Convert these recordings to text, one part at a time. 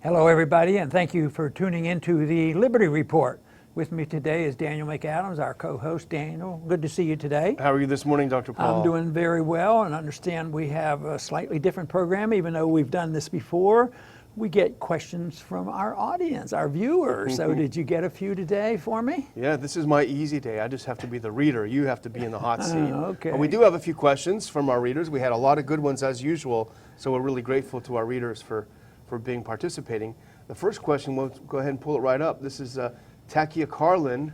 Hello, everybody, and thank you for tuning into the Liberty Report. With me today is Daniel McAdams, our co-host. Daniel, good to see you today. How are you this morning, Dr. Paul? I'm doing very well, and understand we have a slightly different program. Even though we've done this before, we get questions from our audience, our viewers. So did you get a few today for me? Yeah, this is my easy day. I just have to be the reader. You have to be in the hot seat. Okay. But we do have a few questions from our readers. We had a lot of good ones as usual, so we're really grateful to our readers for participating. The first question, we'll go ahead and pull it right up. This is Takia Carlin,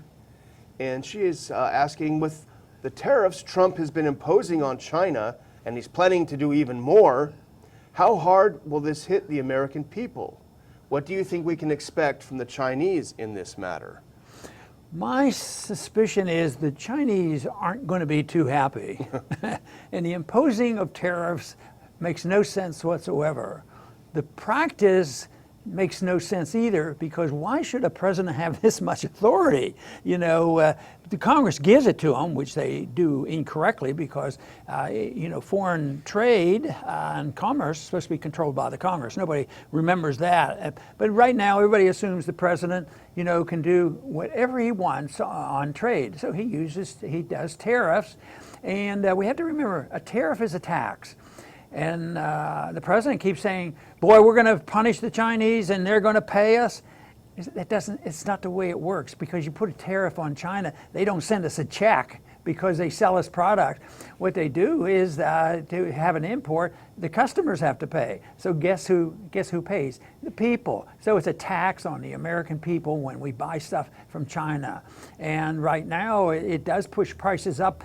and she is asking, with the tariffs Trump has been imposing on China, and he's planning to do even more, how hard will this hit the American people? What do you think we can expect from the Chinese in this matter? My suspicion is the Chinese aren't going to be too happy. And the imposing of tariffs makes no sense whatsoever. The practice makes no sense either, because why should a president have this much authority? You know, the Congress gives it to them, which they do incorrectly, because foreign trade and commerce is supposed to be controlled by the Congress. Nobody remembers that. But right now, everybody assumes the president, can do whatever he wants on trade. So he does tariffs, and we have to remember, a tariff is a tax. And the president keeps saying, boy, we're going to punish the Chinese and they're going to pay us. It's not the way it works, because you put a tariff on China, they don't send us a check because they sell us product. What they do is to have an import, the customers have to pay. So guess who pays? The people. So it's a tax on the American people when we buy stuff from China. And right now it does push prices up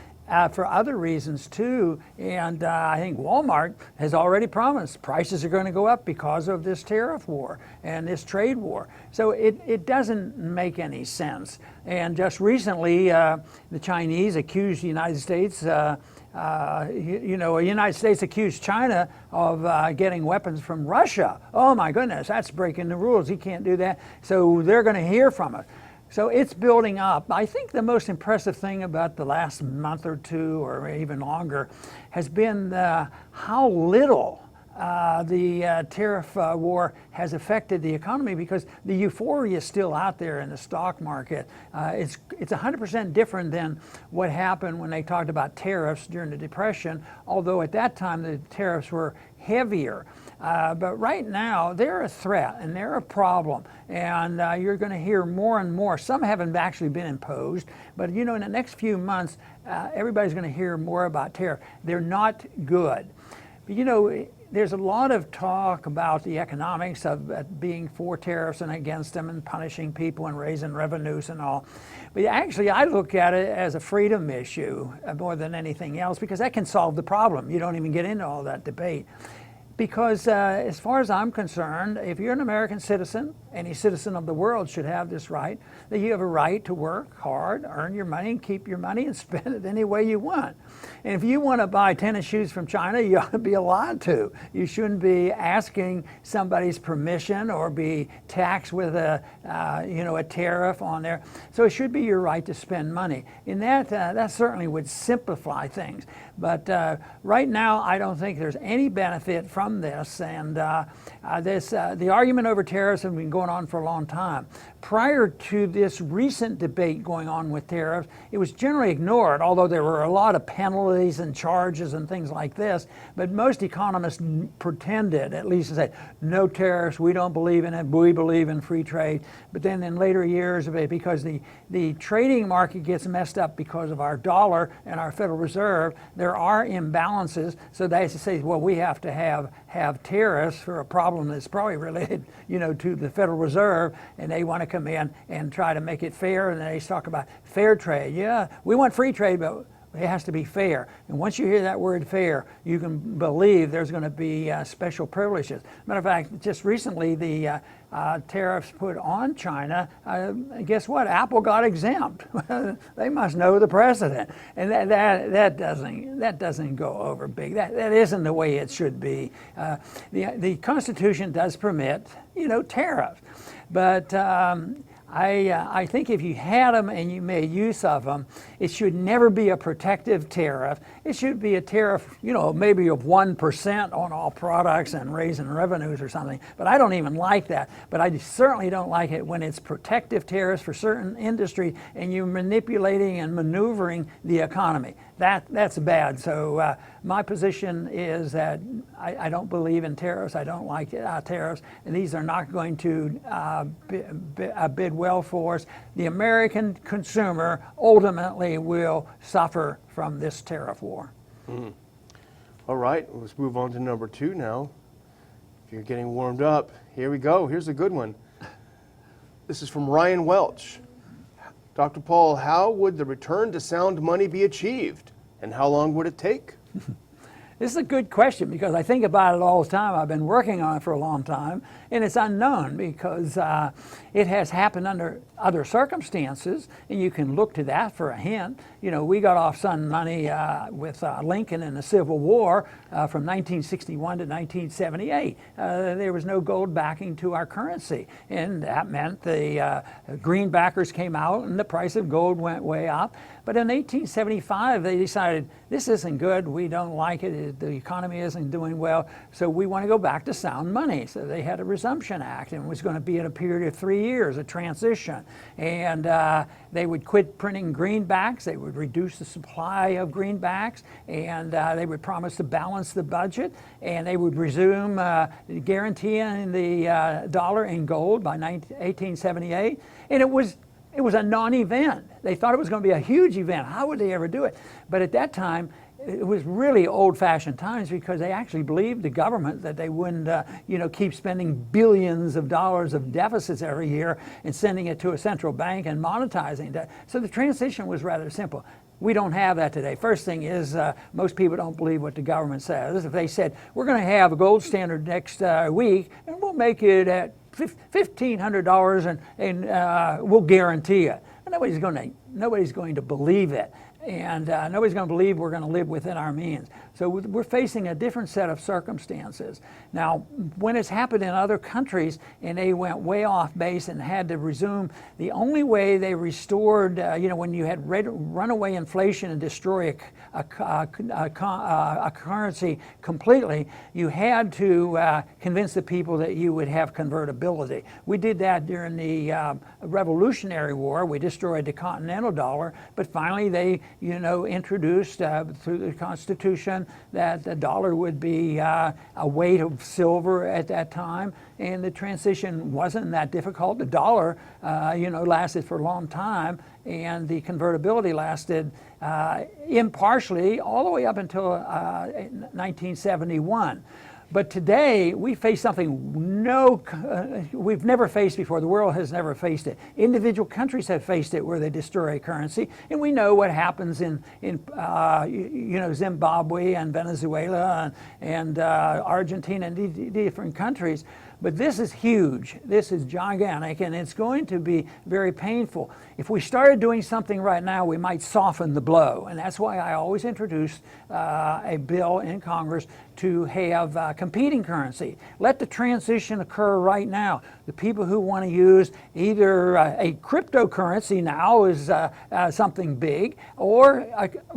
for other reasons too, and I think Walmart has already promised prices are going to go up because of this tariff war and this trade war. So it doesn't make any sense. And just recently, the Chinese accused the United States, the United States accused China of getting weapons from Russia. Oh my goodness, that's breaking the rules. He can't do that. So they're going to hear from us. So it's building up. I think the most impressive thing about the last month or two, or even longer, has been how little the tariff war has affected the economy, because the euphoria is still out there in the stock market. It's 100% different than what happened when they talked about tariffs during the Depression, although at that time the tariffs were heavier. But right now, they're a threat and they're a problem. And you're going to hear more and more. Some haven't actually been imposed. But, in the next few months, everybody's going to hear more about tariff. They're not good. But, there's a lot of talk about the economics of being for tariffs and against them and punishing people and raising revenues and all. But actually, I look at it as a freedom issue more than anything else, because that can solve the problem. You don't even get into all that debate. Because as far as I'm concerned, if you're an American citizen, any citizen of the world should have this right, that you have a right to work hard, earn your money, and keep your money and spend it any way you want. And if you want to buy tennis shoes from China, you ought to be allowed to. You shouldn't be asking somebody's permission or be taxed with a tariff on there. So it should be your right to spend money. And that certainly would simplify things. But right now, I don't think there's any benefit from this. And the argument over tariffs has been going on for a long time. Prior to this recent debate going on with tariffs, it was generally ignored, although there were a lot of penalties and charges and things like this. But most economists pretended, at least, to say, no tariffs, we don't believe in it, we believe in free trade. But then in later years of it, because the trading market gets messed up because of our dollar and our Federal Reserve, there are imbalances. So they say, well, we have to have tariffs for a problem that's probably related, to the Federal Reserve, and they want to come in and try to make it fair. And they talk about fair trade. Yeah, we want free trade, but it has to be fair. And once you hear that word fair, you can believe there's going to be special privileges. Matter of fact, just recently, the tariffs put on China, guess what? Apple got exempt. They must know the president. And that doesn't go over big. That isn't the way it should be. The Constitution does permit, tariffs. But I think if you had them and you made use of them, it should never be a protective tariff. It should be a tariff, maybe of 1% on all products and raising revenues or something. But I don't even like that. But I certainly don't like it when it's protective tariffs for certain industry and you're manipulating and maneuvering the economy. That's bad. So my position is that I don't believe in tariffs. I don't like tariffs. And these are not going to bid well for us. The American consumer ultimately will suffer from this tariff war. Mm. All right, let's move on to number 2 now. If you're getting warmed up, here we go. Here's a good one. This is from Ryan Welch. Dr. Paul, how would the return to sound money be achieved, and how long would it take? This is a good question because I think about it all the time. I've been working on it for a long time, and it's unknown because it has happened under other circumstances, and you can look to that for a hint. We got off some money with Lincoln in the Civil War from 1961 to 1978. There was no gold backing to our currency, and that meant the greenbackers came out and the price of gold went way up. But in 1875, they decided this isn't good, we don't like it, the economy isn't doing well, so we want to go back to sound money. So they had a Resumption Act, and it was going to be in a period of 3 years, a transition. And they would quit printing greenbacks, they would reduce the supply of greenbacks, and they would promise to balance the budget, and they would resume guaranteeing the dollar in gold by 1878. And it was a non-event. They thought it was going to be a huge event. How would they ever do it? But at that time, it was really old-fashioned times because they actually believed the government that they wouldn't, keep spending billions of dollars of deficits every year and sending it to a central bank and monetizing that. So the transition was rather simple. We don't have that today. First thing is most people don't believe what the government says. If they said, we're going to have a gold standard next week and we'll make it at $1,500 and we'll guarantee it. But nobody's going to believe it. And nobody's going to believe we're going to live within our means. So we're facing a different set of circumstances. Now, when it's happened in other countries and they went way off base and had to resume, the only way they restored, when you had runaway inflation and destroy a currency completely, you had to convince the people that you would have convertibility. We did that during the Revolutionary War. We destroyed the continental dollar, but finally they introduced through the Constitution that the dollar would be a weight of silver at that time, and the transition wasn't that difficult. The dollar, lasted for a long time, and the convertibility lasted impartially all the way up until 1971. But today, we face something we've never faced before. The world has never faced it. Individual countries have faced it where they destroy a currency, and we know what happens in Zimbabwe and Venezuela and Argentina and different countries. But this is huge. This is gigantic, and it's going to be very painful. If we started doing something right now, we might soften the blow, and that's why I always introduced a bill in Congress to have competing currency. Let the transition occur right now. The people who want to use either a cryptocurrency now is something big, or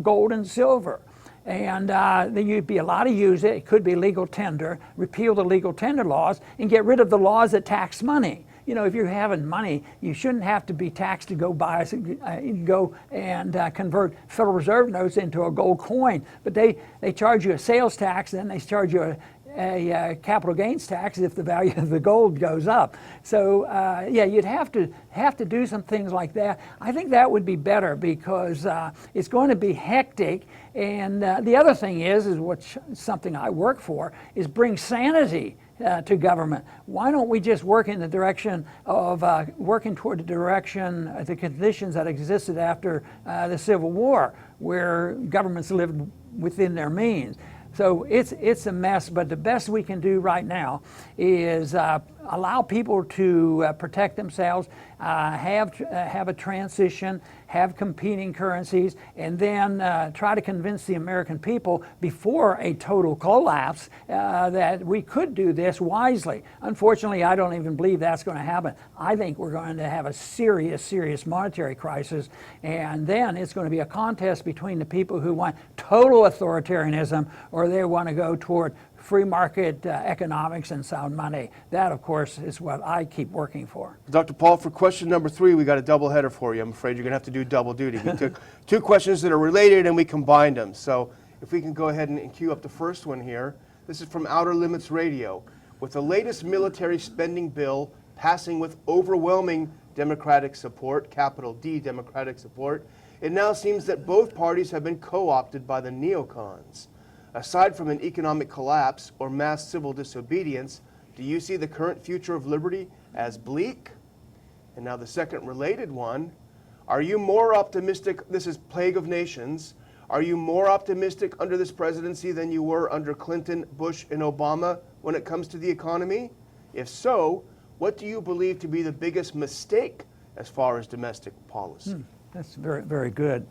gold and silver. And then you'd be allowed to use it. It could be legal tender, repeal the legal tender laws, and get rid of the laws that tax money. If you're having money, you shouldn't have to be taxed to go go and convert Federal Reserve notes into a gold coin. But they charge you a sales tax, and then they charge you a capital gains tax if the value of the gold goes up. So you'd have to do some things like that. I think that would be better because it's going to be hectic. And the other thing is something I work for, is bring sanity to government. Why don't we just work in the direction of working toward the conditions that existed after the Civil War, where governments lived within their means. So it's a mess, but the best we can do right now is allow people to protect themselves. have a transition, have competing currencies, and then try to convince the American people before a total collapse that we could do this wisely. Unfortunately, I don't even believe that's going to happen. I think we're going to have a serious monetary crisis, and then it's going to be a contest between the people who want total authoritarianism or they want to go toward free market economics and sound money. That, of course, is what I keep working for. Dr. Paul, for question number 3, we got a double header for you. I'm afraid you're going to have to do double duty. We took 2 questions that are related and we combined them. So if we can go ahead and cue up the first one here. This is from Outer Limits Radio. With the latest military spending bill passing with overwhelming Democratic support, capital D Democratic support, it now seems that both parties have been co-opted by the neocons. Aside from an economic collapse or mass civil disobedience, do you see the current future of liberty as bleak? And now the second related one, are you more optimistic, this is Plague of Nations, are you more optimistic under this presidency than you were under Clinton, Bush, and Obama when it comes to the economy? If so, what do you believe to be the biggest mistake as far as domestic policy? That's very good.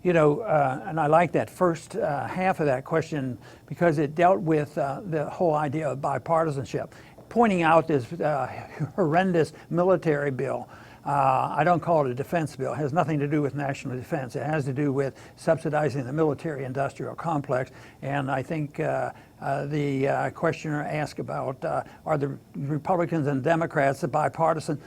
You know, and I like that first half of that question because it dealt with the whole idea of bipartisanship, pointing out this horrendous military bill. I don't call it a defense bill. It has nothing to do with national defense. It has to do with subsidizing the military-industrial complex. And I think the questioner asked about are the Republicans and Democrats, the bipartisan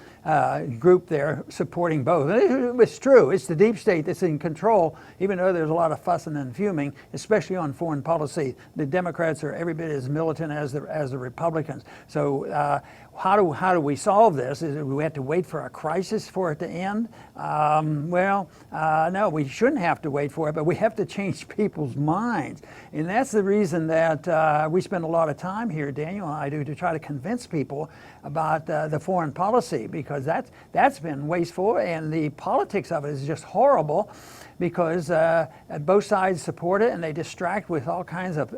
group there, supporting both. And it's true. It's the deep state that's in control, even though there's a lot of fussing and fuming, especially on foreign policy. The Democrats are every bit as militant as the Republicans. So how do we solve this? Is it we have to wait for a crisis for it to end? No, we shouldn't have to wait for it, but we have to change people's minds. And that's the reason that we spend a lot of time here, Daniel and I do, to try to convince people about the foreign policy, because that's been wasteful, and the politics of it is just horrible, because both sides support it and they distract with all kinds of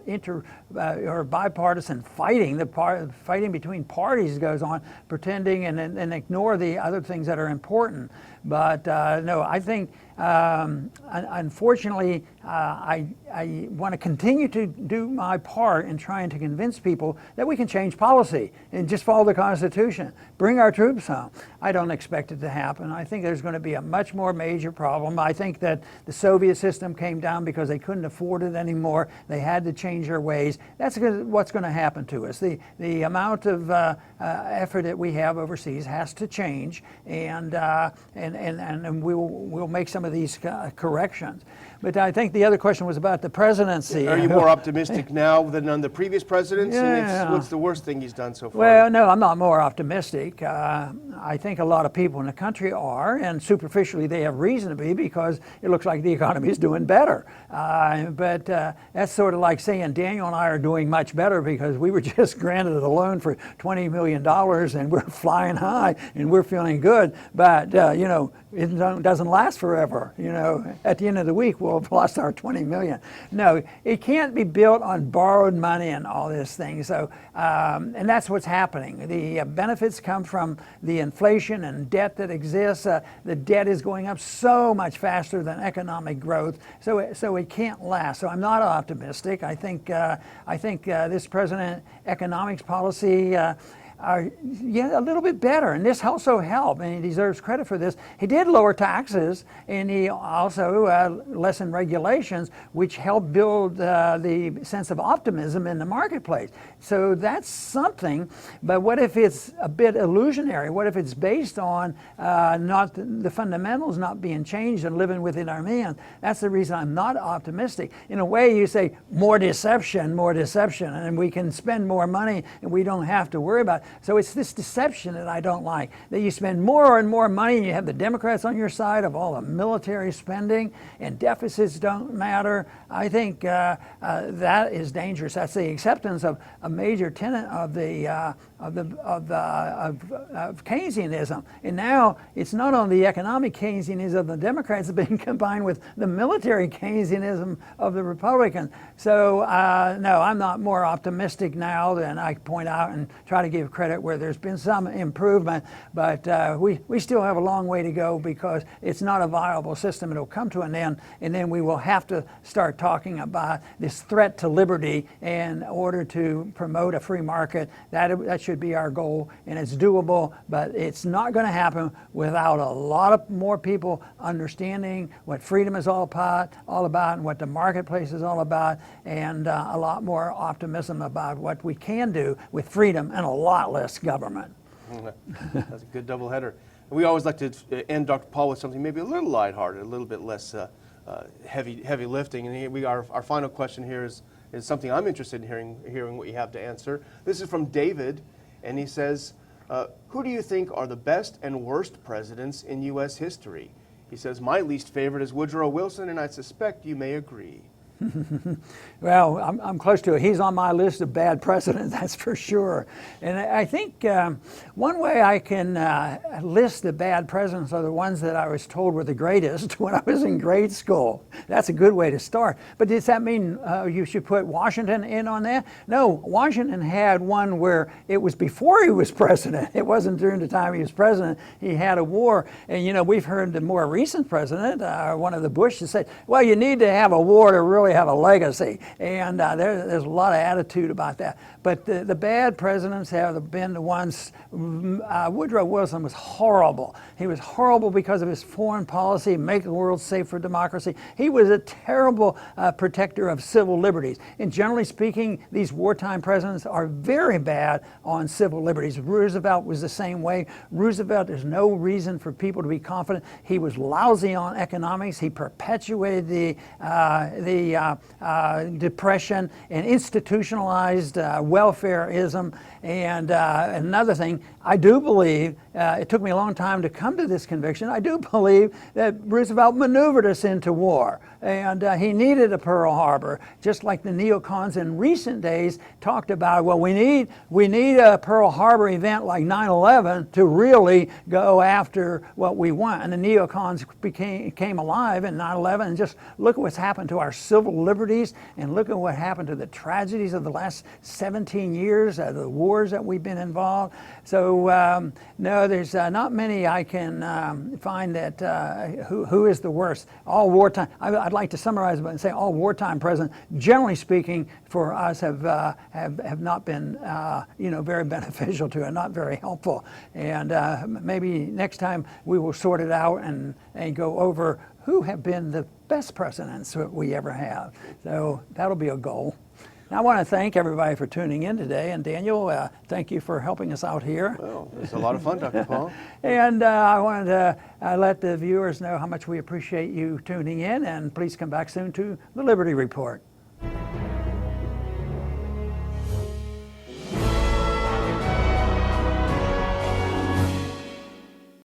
or bipartisan fighting. The fighting between parties goes on, pretending and ignore the other things that are important. But no, I think unfortunately I want to continue to do my part in trying to convince people that we can change policy and just follow the Constitution, bring our troops home. I don't expect it to happen. I think there's going to be a much more major problem. I think that the Soviet system came down because they couldn't afford it anymore. They had to change their ways. That's what's going to happen to us. The amount of effort that we have overseas has to change, and we'll make some of these corrections. But I think the other question was about the presidency. Are you more optimistic now than on the previous presidents? Yeah. And what's the worst thing he's done so far? Well, no, I'm not more optimistic. I think a lot of people in the country are, and superficially they have reason to be, because it looks like the economy is doing better. But that's sort of like saying Daniel and I are doing much better because we were just granted a loan for $20 million and we're flying high and we're feeling good. But, you know, it doesn't last forever. You know, at the end of the week, we'll have lost our 20 million. No, it can't be built on borrowed money and all this thing. So, and that's what's happening. The benefits come from the inflation and debt that exists. The debt is going up so much faster than economic growth. So it can't last. So I'm not optimistic. I think this president economics policy are a little bit better, and this also helped, and he deserves credit for this. He did lower taxes, and he also lessened regulations, which helped build the sense of optimism in the marketplace. So that's something, but what if it's a bit illusionary? What if it's based on not the fundamentals not being changed and living within our means? That's the reason I'm not optimistic. In a way, you say more deception, and we can spend more money, and we don't have to worry about it. So it's this deception that I don't like, that you spend more and more money and you have the Democrats on your side of all the military spending and deficits don't matter. I think that is dangerous. That's the acceptance of a major tenet of the of Keynesianism. And now it's not only the economic Keynesianism of the Democrats that's being combined with the military Keynesianism of the Republicans. So no, I'm not more optimistic now than I point out and try to give credit where there's been some improvement, but we still have a long way to go because it's not a viable system. It'll come to an end, and then we will have to start talking about this threat to liberty in order to promote a free market. That should be our goal, and it's doable, but it's not going to happen without a lot of more people understanding what freedom is all about and what the marketplace is all about, and a lot more optimism about what we can do with freedom and a lot less government. That's a good doubleheader. We always like to end Dr. Paul with something maybe a little lighthearted, a little bit less heavy lifting. And our final question here is something I'm interested in hearing what you have to answer. This is from David, and he says, who do you think are the best and worst presidents in U.S. history? He says, my least favorite is Woodrow Wilson, and I suspect you may agree. Well, I'm close to it. He's on my list of bad presidents, that's for sure. And I think one way I can list the bad presidents are the ones that I was told were the greatest when I was in grade school. That's a good way to start. But does that mean you should put Washington in on that? No, Washington had one where it was before he was president. It wasn't during the time he was president. He had a war. And, you know, we've heard the more recent president, one of the Bushes, say, well, you need to have a war to really have a legacy, and there's a lot of attitude about that. But the bad presidents have been the ones. Woodrow Wilson was horrible. He was horrible because of his foreign policy, make the world safe for democracy. He was a terrible protector of civil liberties. And generally speaking, these wartime presidents are very bad on civil liberties. Roosevelt was the same way. Roosevelt, there's no reason for people to be confident. He was lousy on economics. He perpetuated the depression and institutionalized welfareism. And another thing, I do believe, it took me a long time to come to this conviction, I do believe that Roosevelt maneuvered us into war. And he needed a Pearl Harbor, just like the neocons in recent days talked about, well, we need a Pearl Harbor event like 9/11 to really go after what we want. And the neocons came alive in 9/11, and just look at what's happened to our civil liberties, and look at what happened to the tragedies of the last 17 years, the wars that we've been involved. So no, there's not many I can find that who is the worst. All wartime, I'd like to summarize it and say all wartime presidents, generally speaking, for us have not been very beneficial to it, not very helpful. And maybe next time we will sort it out and go over who have been the best presidents that we ever have. So that'll be a goal. Now, I want to thank everybody for tuning in today. And Daniel, thank you for helping us out here. Well, it's a lot of fun, Dr. Paul. And I wanted to let the viewers know how much we appreciate you tuning in. And please come back soon to the Liberty Report.